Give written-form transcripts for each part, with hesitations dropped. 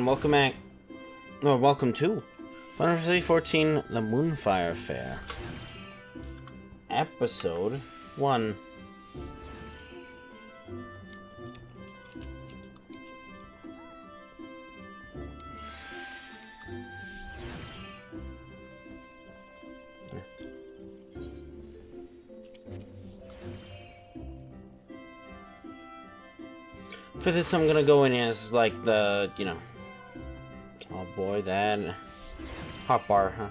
welcome back. Well, welcome to Final Fantasy 14, the Moonfire Faire. Episode 1. For this, I'm gonna go in as, like, the, you know... Oh boy, that... hot bar, huh?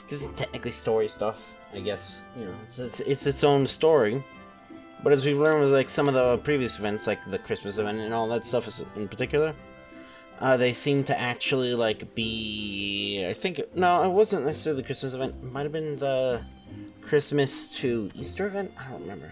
This is technically story stuff, I guess. You know, it's its own story. But as we've learned with, like, some of the previous events, like the Christmas event and all that stuff in particular, they seem to actually, like, be... I think... No, it wasn't necessarily the Christmas event. It might have been the... Christmas to Easter event? I don't remember.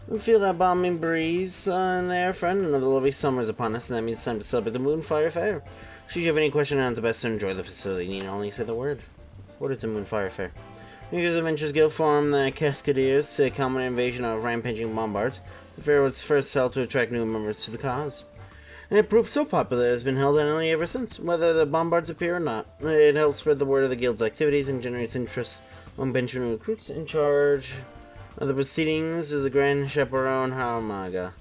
We feel that balmy breeze in there, friend. Another lovely summer is upon us, and that means it's time to celebrate the Moonfire Faire. Should you have any question on the best to enjoy the facility, you need only say the word. What is the Moonfire Faire? Because Adventures Guild formed the Cascadiers to common invasion of rampaging bombards. The fair was first held to attract new members to the cause. And it proved so popular it has been held annually ever since, whether the bombards appear or not. It helps spread the word of the guild's activities and generates interest among benching recruits in charge. The proceedings is the Grand Chaperone Haramaga.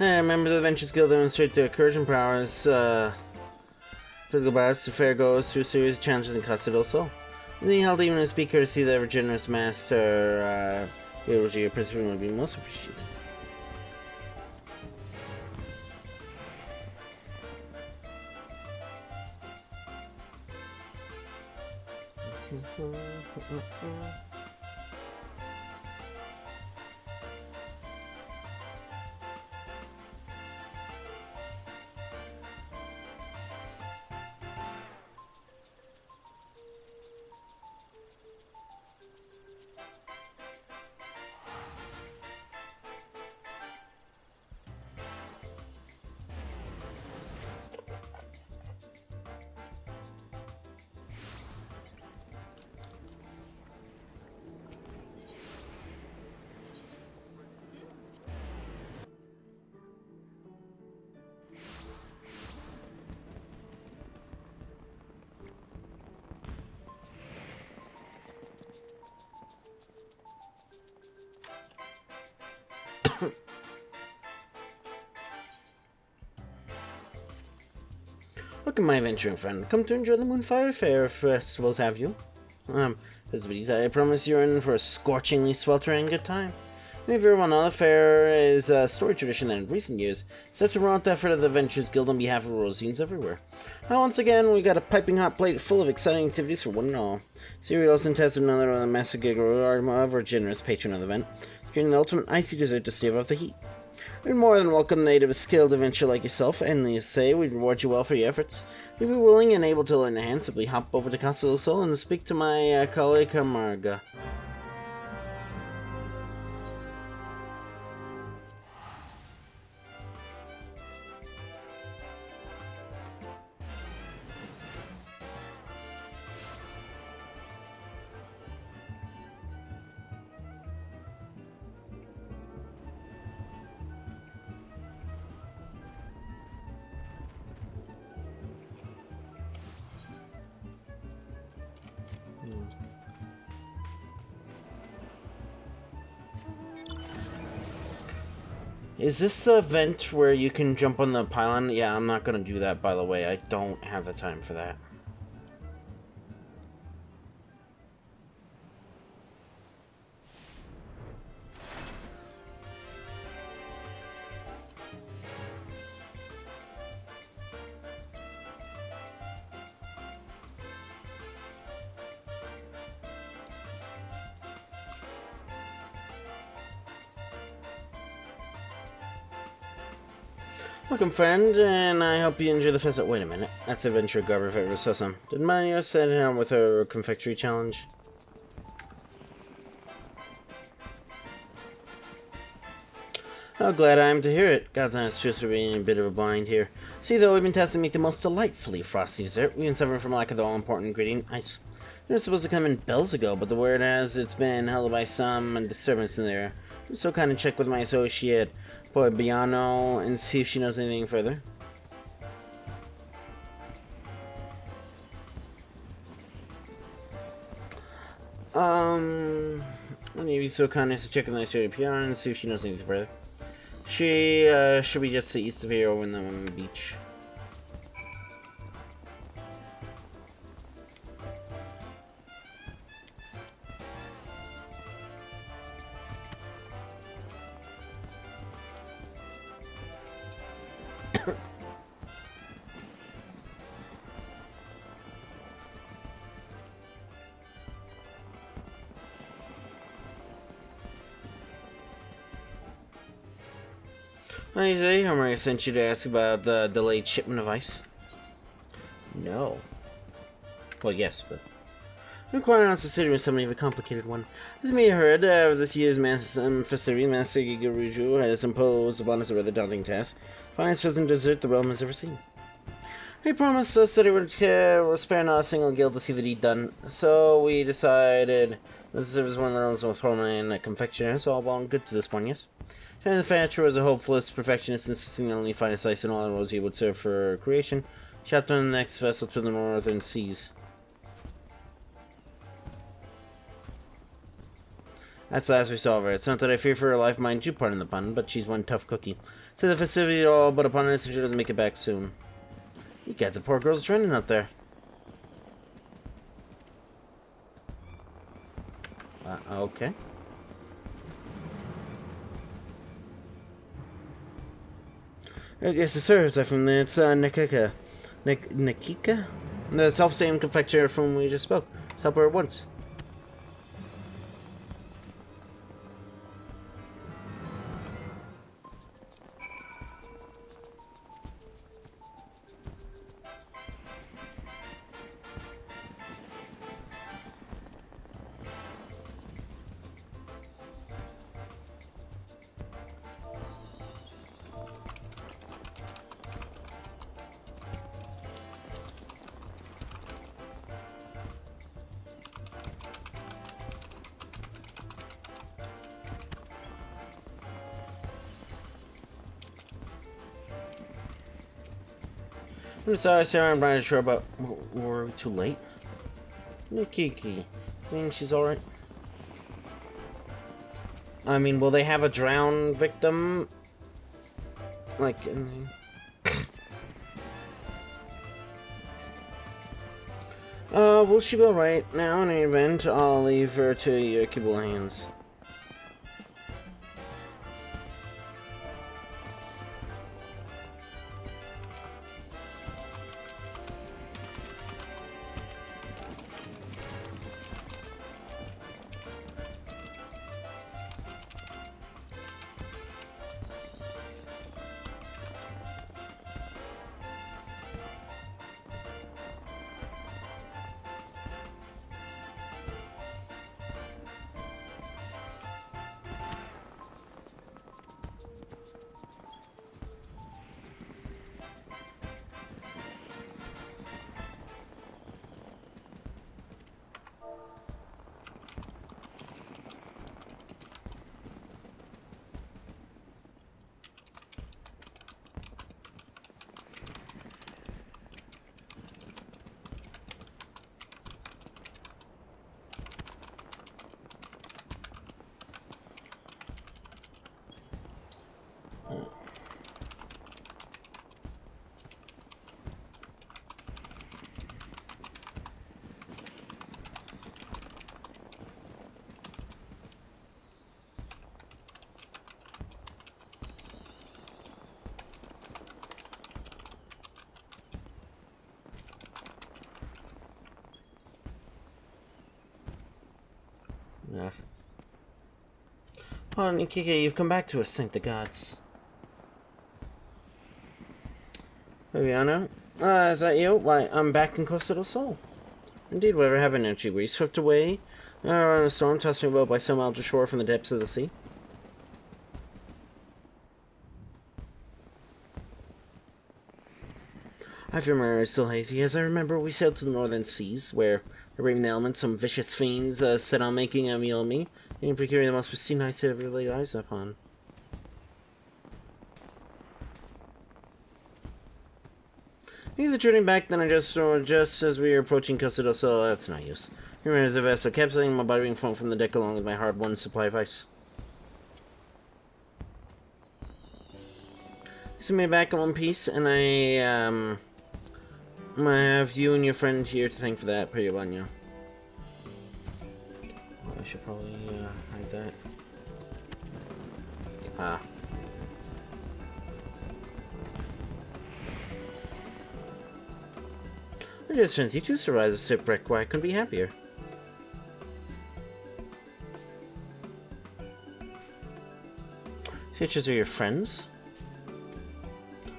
Members of the Adventures Guild demonstrate their courage and prowess. Physical prowess to fair goes through a series of challenges and cost it also. Being held even a speaker to see the ever generous master. Your participation would be most appreciated. Welcome, my adventuring friend. Come to enjoy the Moonfire Faire festivals, have you? Festivities, I promise you're in for a scorchingly sweltering good time. Maybe everyone know the fair is a story tradition that in recent years set to promote the effort of the Adventures Guild on behalf of Rosines everywhere. Now, once again, we got a piping hot plate full of exciting activities for one and all. Cereals and tests of another of the Master Gigaro are ever generous patron of the event, creating the ultimate icy dessert to stave off the heat. We'd more than welcome native skilled adventurer like yourself, and let's say we'd reward you well for your efforts. We'd be willing and able to lend a hand, simply hop over to Casa del Sol and speak to my colleague Camarga. Is this the event where you can jump on the pylon? Yeah, I'm not gonna do that, by the way. I don't have the time for that. Welcome, friend, and I hope you enjoy the festival. Wait a minute. That's Adventure Garber if I ever saw some. Did Maya send him with her confectionery challenge? How glad I am to hear it. God's honest truth for being in a bit of a bind here. See, though, we've been testing to make the most delightfully frosty dessert. We've been suffering from lack of the all-important ingredient, ice. It was supposed to come in bells ago, but the word has it's been held by some disturbance in there. I'm so kind of check with my associate, Biano, and see if she knows anything further. When you be so kind as to check with my associate Piano and see if she knows anything further. She should be just to east of here over in the beach. Hi, Zay. I sent you to ask about the delayed shipment of ice. No. Well, yes, but I'm quite honest considering something of a complicated one. As you may have heard, this year's festivity, Master Gigaruju has imposed upon us a rather daunting task. Finest pheasant dessert the realm has ever seen. He promised us that he would spare not a single guild to see the deed done, so we decided this is one of the realm's most prominent confectioners, all well and good to this point, yes? The manufacturer was a hopeless perfectionist, insisting on only finest ice and all the rose he would serve for creation. Shot on the next vessel to the northern seas. That's the last we saw of her. It's not that I fear for her life, mind you, pardon the pun, but she's one tough cookie. So the festivity all but upon us if she doesn't make it back soon. You guys, the poor girl's trending up there. Okay. Yes, sir. It's from it's Nikika. Nikika? The self-same confectioner from whom we just spoke. Let's help her at once. I'm sorry, Sarah. I'm not sure about. Were we too late? Nikiki. Think she's alright? I mean, will they have a drowned victim? Like. Will she be alright? Now, in any event, I'll leave her to your capable hands. Yeah. Oh, Nikiki, you've come back to us, thank the gods. Viviana? Is that you? Why, I'm back in Costa del Sol. Indeed, whatever happened to you? Were you swept away in a storm, tossed about by some eldritch shore from the depths of the sea? I fear my memory is still hazy. As I remember, we sailed to the northern seas, where, braving the elements, some vicious fiends set on making a meal of me, and procuring the most pristine ice I'd ever laid eyes upon. Either turning back, then I just as we were approaching Costa del Sol, that's no use. Remember, as a vessel kept sailing, my body being flown from the deck along with my hard-won supply of ice. So I made back in one piece, and I have you and your friend here to thank for that, pretty well, yeah. Well, I should probably hide that. Ah. I just fancy you two survived a shipwreck. Why I couldn't be happier. Pictures are your friends?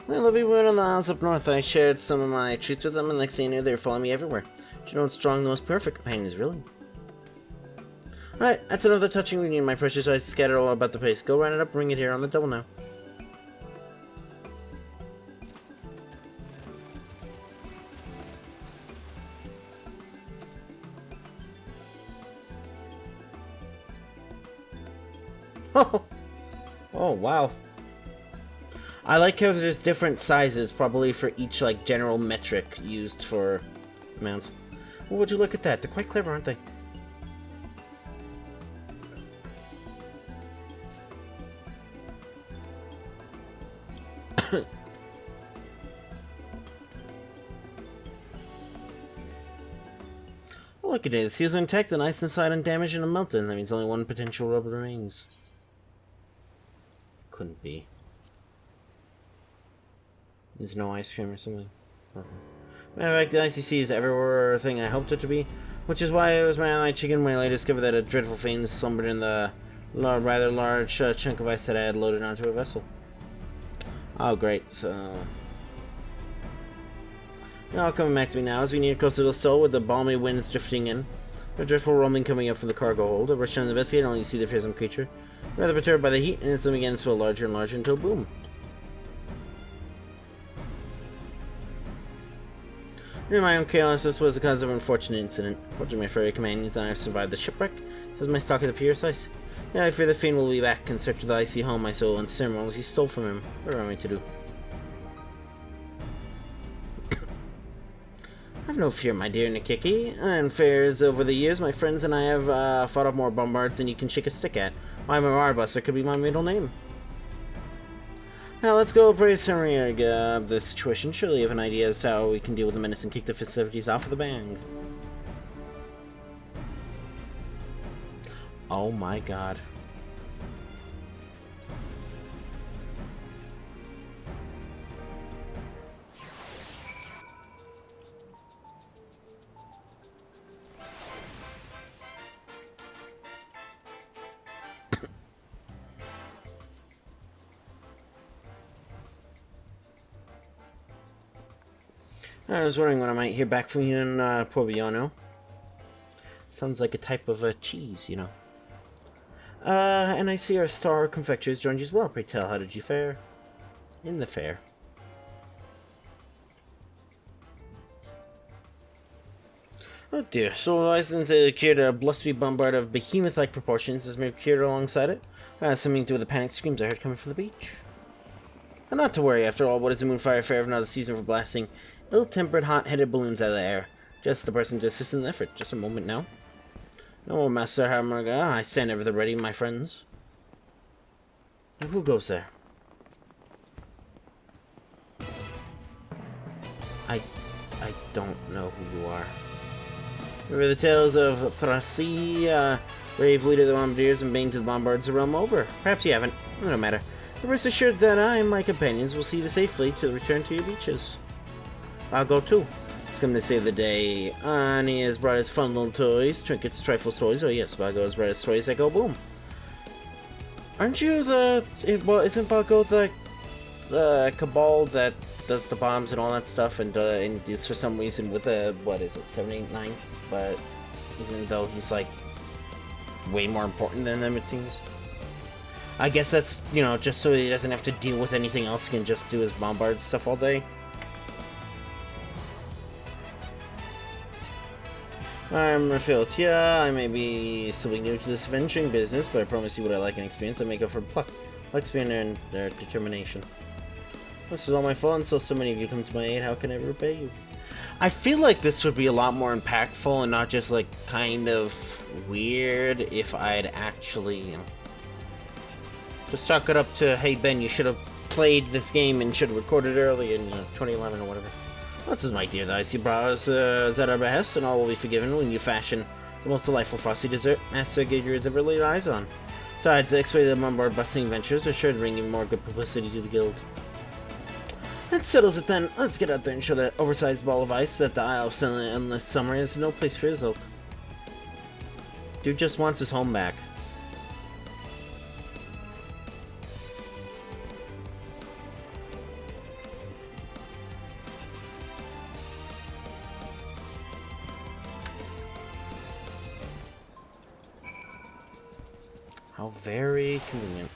I love you on the isles up north. I shared some of my treats with them, and next thing you knew, they were following me everywhere. You know what's strong, the most perfect companion is, really. Alright, that's another touching reunion. My precious eyes scattered all about the place. Go round it up, bring it here on the double now. Oh, wow. I like how there's different sizes, probably for each, like, general metric used for amounts. Well, would you look at that? They're quite clever, aren't they? Oh, look at it. The seals are intact, the ice inside undamaged and unmelted. That means only one potential rub remains. Couldn't be. There's no ice cream or something. Matter of fact, the ICC is everything I hoped it to be, which is why it was my ally chicken when I later discovered that a dreadful fiend slumbered in the rather large chunk of ice that I had loaded onto a vessel. Oh, great. So, all coming back to me now as we near Costa del Sol with the balmy winds drifting in. A dreadful rumbling coming up from the cargo hold. I rush down to investigate, only to see the fearsome creature, rather perturbed by the heat, and its limb again swell larger and larger until boom. In my own chaos, this was the cause of an unfortunate incident. Fortunately, my furry companions and I have survived the shipwreck, says my stock of the pierce ice. Yet I fear the fiend will be back in search of the icy home my soul unceremoniously stole from him. What am I to do? Have no fear, my dear Nikiki. And fairs over the years, my friends and I have fought off more bombards than you can shake a stick at. Why, Marbuster could be my middle name. Now let's go praise Henry of the situation. Surely you have an idea as to how we can deal with the menace and kick the festivities off of the bang. Oh my god. I was wondering when I might hear back from you in Pobbiano. Sounds like a type of cheese, you know. And I see our star confectures joined you as well. Pray tell, how did you fare? In the fair. Oh dear, so the license secured a blustery bombard of behemoth-like proportions as may have cured alongside it. Something to do with the panic screams I heard coming from the beach. And not to worry, after all, what is the Moonfire Faire if not a season for blasting ill-tempered, hot-headed balloons out of the air? Just a person to assist in the effort. Just a moment now. No, Master Hammerga, I stand ever the ready, my friends. Who goes there? I don't know who you are. Remember the tales of Thrasi, brave leader of the bombardiers and bane to the bombards the realm over? Perhaps you haven't. No matter. Rest assured that I and my companions will see you safely to return to your beaches. I'll go too. He's come to save the day. And he has brought his fun little toys, trinkets, trifles, toys. Oh yes, Bago has brought his toys that go boom. Aren't you the... Well, isn't Bago the cabal that does the bombs and all that stuff, and is for some reason with a, what is it, 7, 8, 9th, but even though he's like way more important than them, it seems. I guess that's, you know, just so he doesn't have to deal with anything else, he can just do his bombard stuff all day. I'm Rafilt. Yeah, I may be still new to this venturing business, but I promise you what I like and experience, I make up for pluck, experience, and their determination. This is all my fault, and so many of you come to my aid. How can I repay you? I feel like this would be a lot more impactful and not just like kind of weird if I'd actually, you know, just chalk it up to, hey Ben, you should have played this game and should have recorded early in 2011 or whatever. This is my dear dice. You brought us at our behest, and all will be forgiven when you fashion the most delightful frosty dessert Master Gager has ever laid eyes on. Besides, the X-rated Lombard busting ventures are sure to bring even more good publicity to the guild. That settles it then. Let's get out there and show that oversized ball of ice that the Isle of Endless Summer is no place for his ilk. Dude just wants his home back. How very convenient.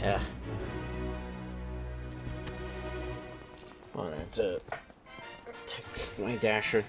Yeah. Wanted to text my dasher.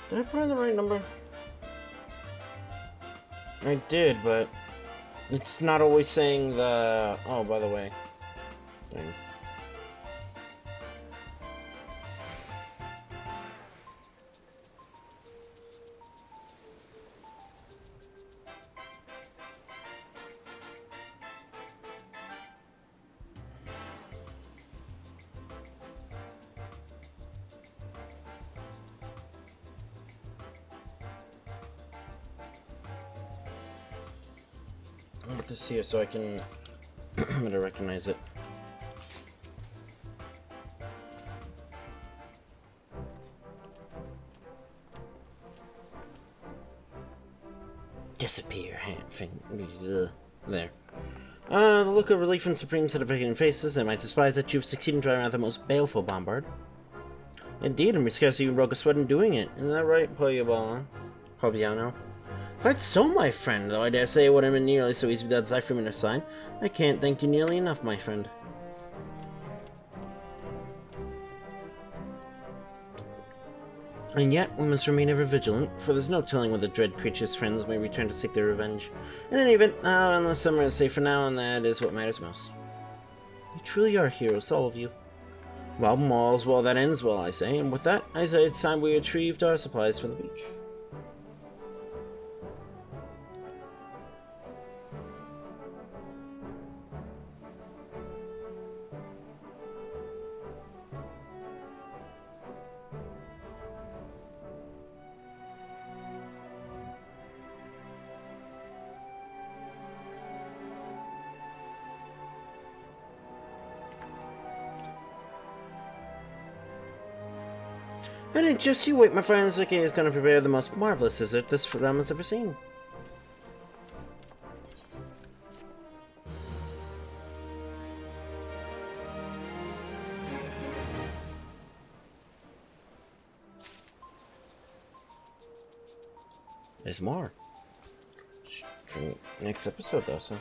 Did I put in the right number? I did, but it's not always saying the... Oh, by the way. Dang. I'll put this here so I can better recognize it. Disappear, hand thing. There. The look of relief in Supreme's certificating faces. Am I surprised that you've succeeded in driving out the most baleful bombard? Indeed, and we scarcely even broke a sweat in doing it. Isn't that right, Pobiano? Quite so, my friend, though I dare say it wouldn't have been nearly so easy without Zyphreium in our side. I can't thank you nearly enough, my friend. And yet, we must remain ever vigilant, for there's no telling when the dread creature's friends may return to seek their revenge. In any event, unless summer is safe for now, and that is what matters most. You truly are heroes, all of you. Well, all's well that ends well, I say, and with that, I say it's time we retrieved our supplies from the beach. And just you wait, my friends, the king is going to prepare the most marvelous dessert this realm has ever seen. There's more. Next episode, though, so...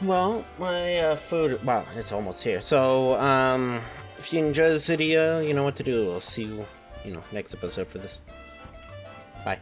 Well, my food, well, it's almost here. So, if you enjoy this video, you know what to do. I'll see you, next episode for this. Bye.